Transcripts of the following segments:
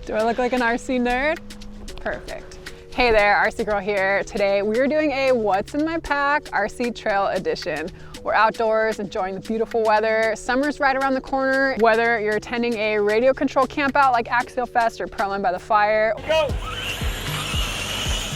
Do I look like an RC nerd? Perfect. Hey there, RC Girl here. Today we are doing a What's in My Pack RC Trail Edition. We're outdoors enjoying the beautiful weather. Summer's right around the corner. Whether you're attending a radio control campout like Axialfest or Proline by the Fire, go!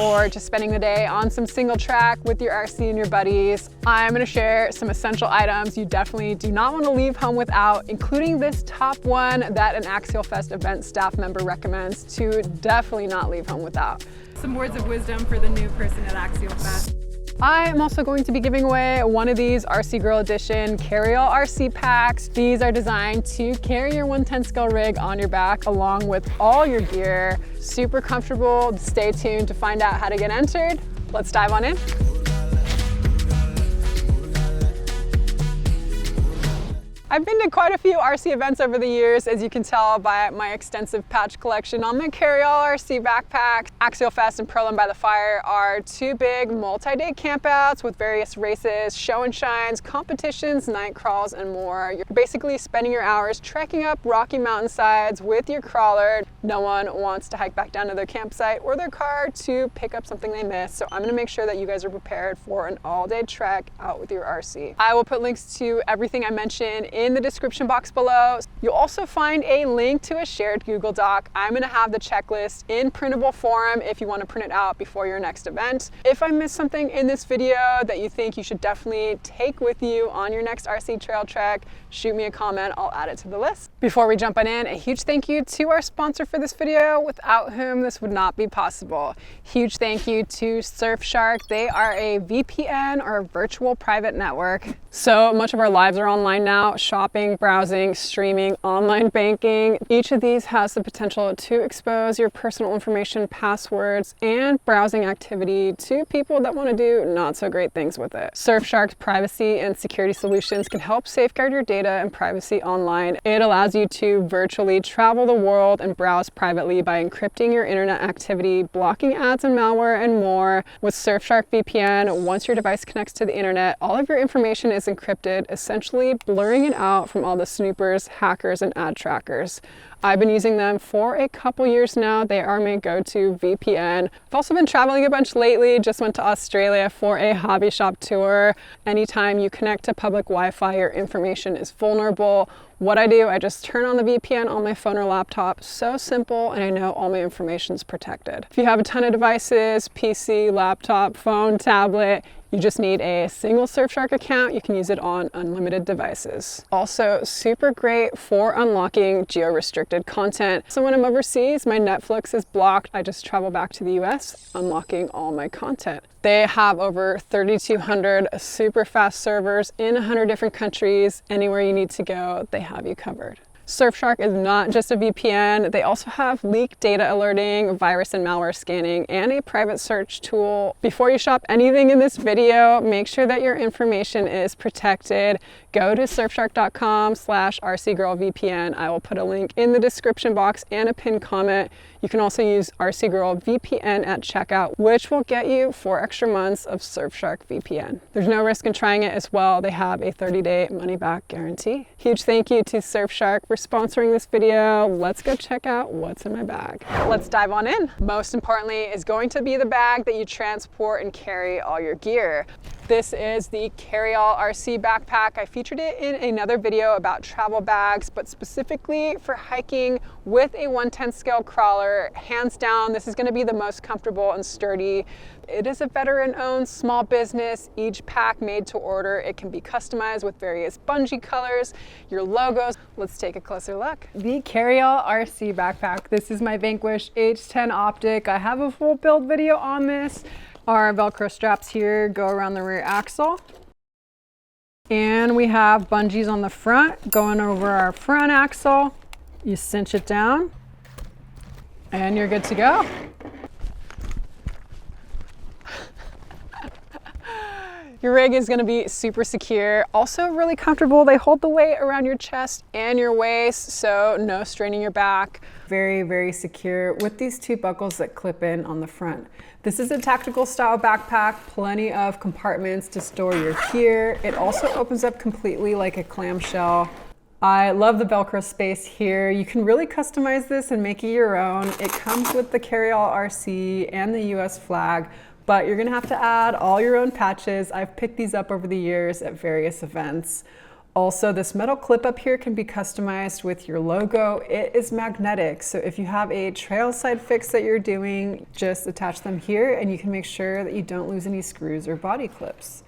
Or just spending the day on some single track with your RC and your buddies, I'm gonna share some essential items you definitely do not want to leave home without, including this top one that an Axialfest event staff member recommends to definitely not leave home without. Some words of wisdom for the new person at Axialfest. I am also going to be giving away one of these RC Girl Edition carry-all RC packs. These are designed to carry your 110 scale rig on your back along with all your gear. Super comfortable. Stay tuned to find out how to get entered. Let's dive on in. I've been to quite a few RC events over the years, as you can tell by my extensive patch collection on my carry-all RC backpack. Axialfest and Proline by the Fire are two big multi-day campouts with various races, show and shines, competitions, night crawls, and more. You're basically spending your hours trekking up rocky mountainsides with your crawler. No one wants to hike back down to their campsite or their car to pick up something they missed, so I'm gonna make sure that you guys are prepared for an all-day trek out with your RC. I will put links to everything I mentioned in the description box below. You'll also find a link to a shared Google Doc. I'm gonna have the checklist in printable form if you want to print it out before your next event. If I missed something in this video that you think you should definitely take with you on your next RC trail trek, shoot me a comment, I'll add it to the list. Before we jump on in, a huge thank you to our sponsor for this video, without whom this would not be possible. Huge thank you to Surfshark. They are a VPN or a virtual private network. So much of our lives are online now: shopping, browsing, streaming, online banking. Each of these has the potential to expose your personal information, passwords, and browsing activity to people that want to do not so great things with it. Surfshark's privacy and security solutions can help safeguard your data and privacy online. It allows you to virtually travel the world and browse privately by encrypting your internet activity, blocking ads and malware, and more. With Surfshark VPN, once your device connects to the internet, all of your information is encrypted, essentially blurring it out from all the snoopers, hackers, and ad trackers. I've been using them for a couple years now. They are my go-to VPN. I've also been traveling a bunch lately. Just went to Australia for a hobby shop tour. Anytime you connect to public Wi-Fi, your information is vulnerable. What I do, I just turn on the VPN on my phone or laptop. So simple, and I know all my information is protected. If you have a ton of devices, PC, laptop, phone, tablet, you just need a single Surfshark account. You can use it on unlimited devices. Also, super great for unlocking geo-restricted content. So when I'm overseas, my Netflix is blocked. I just travel back to the US, unlocking all my content. They have over 3,200 super fast servers in 100 different countries. Anywhere you need to go, they have you covered. Surfshark is not just a VPN. They also have leak data alerting, virus and malware scanning, and a private search tool. Before you shop anything in this video, make sure that your information is protected. Go to surfshark.com/RCGirlVPN. I will put a link in the description box and a pinned comment. You can also use RC Girl VPN at checkout, which will get you 4 extra months of Surfshark VPN. There's no risk in trying it as well. They have a 30-day money-back guarantee. Huge thank you to Surfshark for sponsoring this video. Let's go check out what's in my bag. Let's dive on in. Most importantly is going to be the bag that you transport and carry all your gear. This is the carry-all RC backpack. I featured it in another video about travel bags, but specifically for hiking with a 110 scale crawler. Hands down, this is going to be the most comfortable and sturdy. It is a veteran-owned small business, each pack made to order. It can be customized with various bungee colors, your logos. Let's take a closer look. The carry-all RC backpack. This is my Vanquish H10 Optic. I have a full build video on this. Our Velcro straps here go around the rear axle. And we have bungees on the front going over our front axle. You cinch it down and you're good to go. Your rig is going to be super secure, also really comfortable. They hold the weight around your chest and your waist, so no straining your back. Very, very secure with these 2 buckles that clip in on the front. This is a tactical style backpack, plenty of compartments to store your gear. It also opens up completely like a clamshell. I love the Velcro space here. You can really customize this and make it your own. It comes with the Carryall RC and the US flag, but you're gonna have to add all your own patches. I've picked these up over the years at various events. Also, this metal clip up here can be customized with your logo. It is magnetic, so if you have a trail side fix that you're doing, just attach them here and you can make sure that you don't lose any screws or body clips.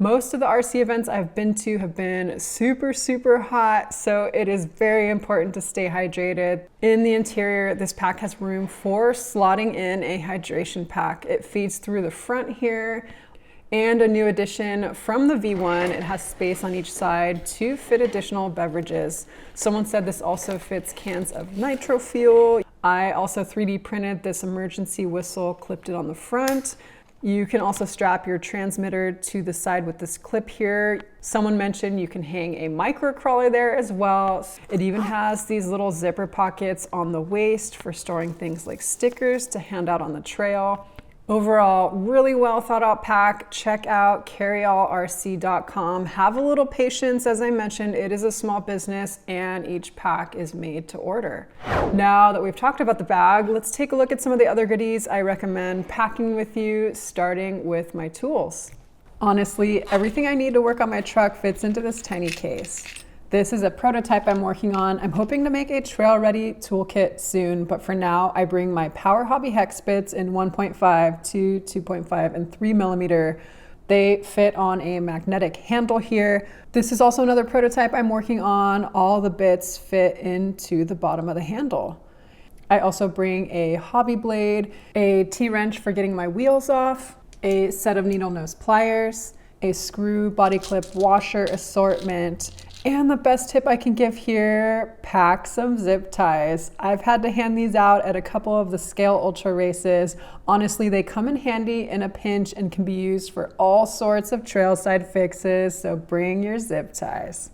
Most of the RC events I've been to have been super, super hot, so it is very important to stay hydrated. In the interior, this pack has room for slotting in a hydration pack. It feeds through the front here, and a new addition from the V1, it has space on each side to fit additional beverages. Someone said this also fits cans of nitro fuel. I also 3D printed this emergency whistle, clipped it on the front. You can also strap your transmitter to the side with this clip here. Someone mentioned you can hang a micro crawler there as well. It even has these little zipper pockets on the waist for storing things like stickers to hand out on the trail. Overall, really well thought out pack. Check out carryallrc.com. Have a little patience. As I mentioned, it is a small business and each pack is made to order. Now that we've talked about the bag, let's take a look at some of the other goodies I recommend packing with you, starting with my tools. Honestly, everything I need to work on my truck fits into this tiny case. This is a prototype I'm working on. I'm hoping to make a trail-ready toolkit soon, but for now, I bring my Power Hobby hex bits in 1.5 to 2.5 and 3 millimeter. They fit on a magnetic handle here. This is also another prototype I'm working on. All the bits fit into the bottom of the handle. I also bring a hobby blade, a T-wrench for getting my wheels off, a set of needle nose pliers, a screw body clip washer assortment, and the best tip I can give here, pack some zip ties. I've had to hand these out at a couple of the Scale Ultra races. Honestly, they come in handy in a pinch and can be used for all sorts of trailside fixes, so bring your zip ties.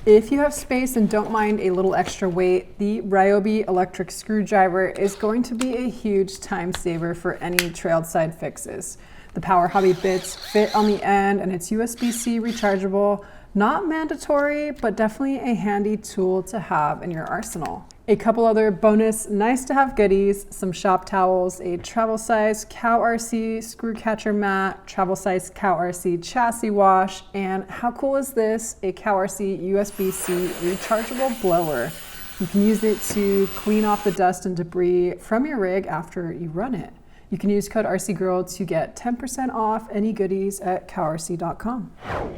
If you have space and don't mind a little extra weight, the Ryobi electric screwdriver is going to be a huge time saver for any trailside fixes. The Power Hobby bits fit on the end and it's USB-C rechargeable. Not mandatory, but definitely a handy tool to have in your arsenal. A couple other bonus nice to have goodies, some shop towels, a travel size Cow RC screw catcher mat, travel size Cow RC chassis wash, and how cool is this? A Cow RC USB-C rechargeable blower. You can use it to clean off the dust and debris from your rig after you run it. You can use code RCGirl to get 10% off any goodies at coworc.com.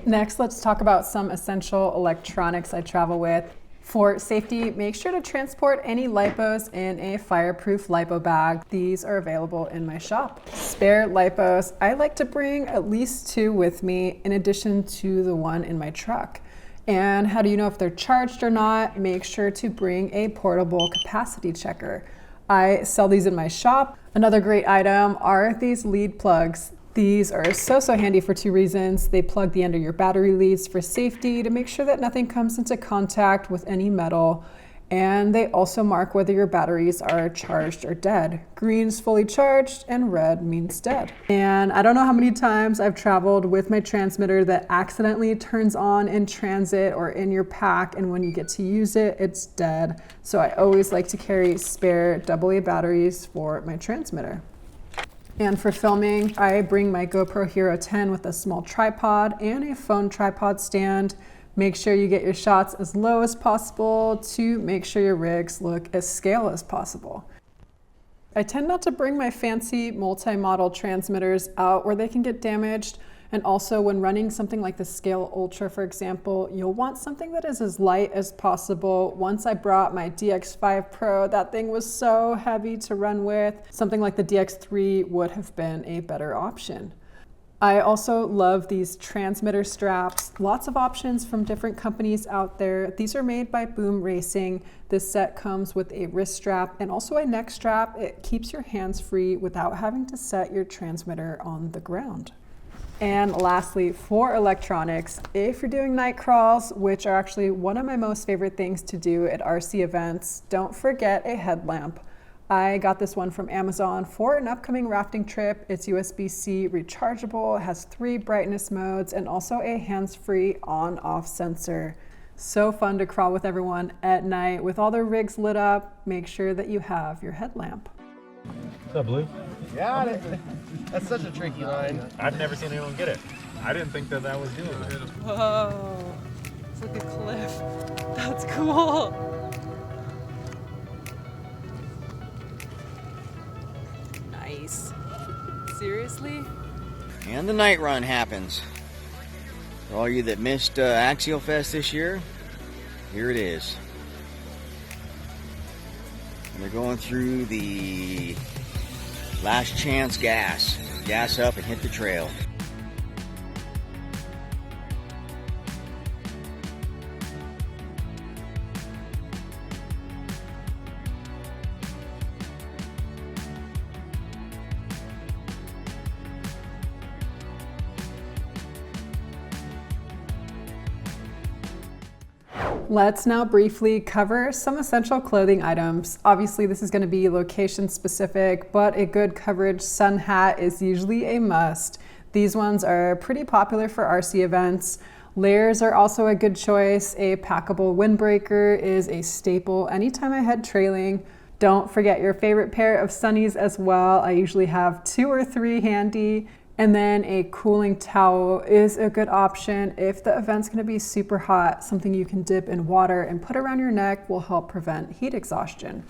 Next, let's talk about some essential electronics I travel with. For safety, make sure to transport any lipos in a fireproof lipo bag. These are available in my shop. Spare lipos, I like to bring at least 2 with me in addition to the one in my truck. And how do you know if they're charged or not? Make sure to bring a portable capacity checker. I sell these in my shop. Another great item are these lead plugs. These are so handy for 2 reasons. They plug the end of your battery leads for safety to make sure that nothing comes into contact with any metal. And they also mark whether your batteries are charged or dead. Green's fully charged and red means dead. And I don't know how many times I've traveled with my transmitter that accidentally turns on in transit or in your pack, and when you get to use it, it's dead. So I always like to carry spare AA batteries for my transmitter. And for filming, I bring my GoPro Hero 10 with a small tripod and a phone tripod stand. Make sure you get your shots as low as possible to make sure your rigs look as scale as possible. I tend not to bring my fancy multi-model transmitters out where they can get damaged. And also when running something like the Scale Ultra, for example, you'll want something that is as light as possible. Once I brought my DX5 Pro, that thing was so heavy to run with. Something like the DX3 would have been a better option. I also love these transmitter straps. Lots of options from different companies out there. These are made by Boom Racing. This set comes with a wrist strap and also a neck strap. It keeps your hands free without having to set your transmitter on the ground. And lastly, for electronics, if you're doing night crawls, which are actually one of my most favorite things to do at RC events, don't forget a headlamp. I got this one from Amazon for an upcoming rafting trip. It's USB-C rechargeable, has 3 brightness modes, and also a hands-free on-off sensor. So fun to crawl with everyone at night with all their rigs lit up. Make sure that you have your headlamp. What's up, Blue? Got it. That's such a tricky line. I've never seen anyone get it. I didn't think that was doing it. Whoa, it's like a cliff. That's cool. Nice. Seriously? And the night run happens. For all you that missed Axialfest this year, here it is. And they're going through the last chance gas. Gas up and hit the trail. Let's now briefly cover some essential clothing items. Obviously, this is going to be location specific, but a good coverage sun hat is usually a must. These ones are pretty popular for RC events. Layers are also a good choice. A packable windbreaker is a staple anytime I head trailing. Don't forget your favorite pair of sunnies as well. I usually have 2 or 3 handy. And then a cooling towel is a good option if the event's gonna be super hot. Something you can dip in water and put around your neck will help prevent heat exhaustion.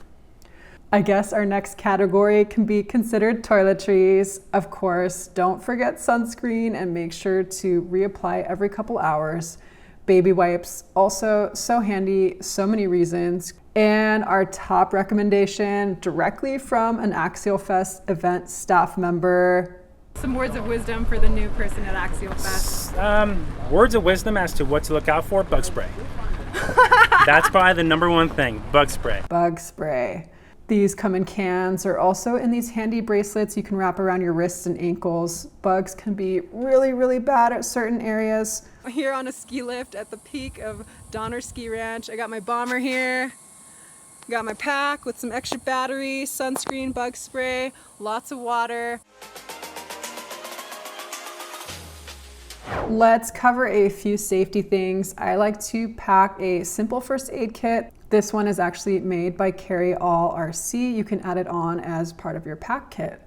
I guess our next category can be considered toiletries. Of course, don't forget sunscreen and make sure to reapply every couple hours. Baby wipes, also so handy, so many reasons. And our top recommendation, directly from an Axialfest event staff member. Some words of wisdom for the new person at Axialfest. Words of wisdom as to what to look out for: bug spray. That's probably the number one thing, bug spray. Bug spray. These come in cans or also in these handy bracelets you can wrap around your wrists and ankles. Bugs can be really, really bad at certain areas. Here on a ski lift at the peak of Donner Ski Ranch. I got my bomber here. Got my pack with some extra battery, sunscreen, bug spray, lots of water. Let's cover a few safety things. I like to pack a simple first aid kit. This one is actually made by Carry All RC. You can add it on as part of your pack kit.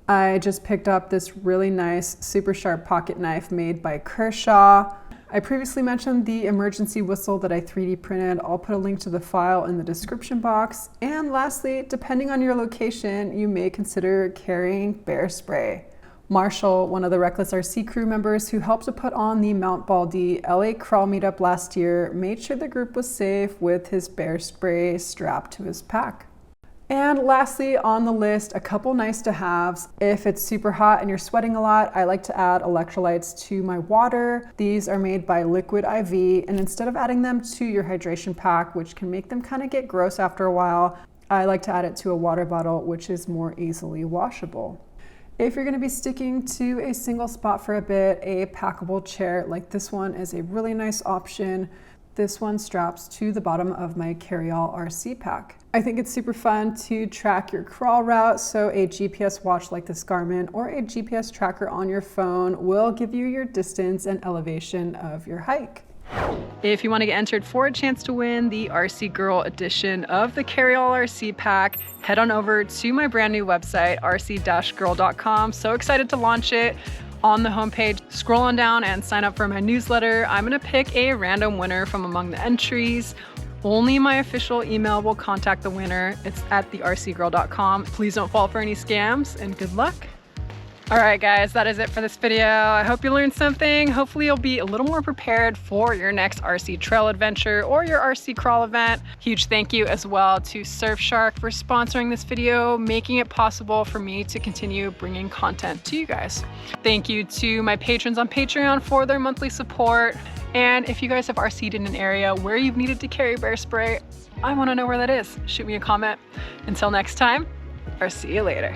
I just picked up this really nice, super sharp pocket knife made by Kershaw. I previously mentioned the emergency whistle that I 3D printed. I'll put a link to the file in the description box. And lastly, depending on your location, you may consider carrying bear spray. Marshall, one of the Reckless RC crew members who helped to put on the Mount Baldy LA crawl meetup last year, made sure the group was safe with his bear spray strapped to his pack. And lastly on the list, a couple nice to haves. If it's super hot and you're sweating a lot, I like to add electrolytes to my water. These are made by Liquid IV, and instead of adding them to your hydration pack, which can make them kind of get gross after a while, I like to add it to a water bottle, which is more easily washable. If you're gonna be sticking to a single spot for a bit, a packable chair like this one is a really nice option. This one straps to the bottom of my Carry-All RC pack. I think it's super fun to track your crawl route, so a GPS watch like this Garmin or a GPS tracker on your phone will give you your distance and elevation of your hike. If you want to get entered for a chance to win the RC Girl edition of the Carry All RC pack, head on over to my brand new website, rc-girl.com. So excited to launch it. On the homepage, scroll on down and sign up for my newsletter. I'm going to pick a random winner from among the entries. Only my official email will contact the winner. It's at thercgirl.com. Please don't fall for any scams, and good luck. All right, guys, that is it for this video. I hope you learned something. Hopefully you'll be a little more prepared for your next RC trail adventure or your RC crawl event. Huge thank you as well to Surfshark for sponsoring this video, making it possible for me to continue bringing content to you guys. Thank you to my patrons on Patreon for their monthly support. And if you guys have RC'd in an area where you've needed to carry bear spray, I want to know where that is. Shoot me a comment. Until next time, I'll see you later.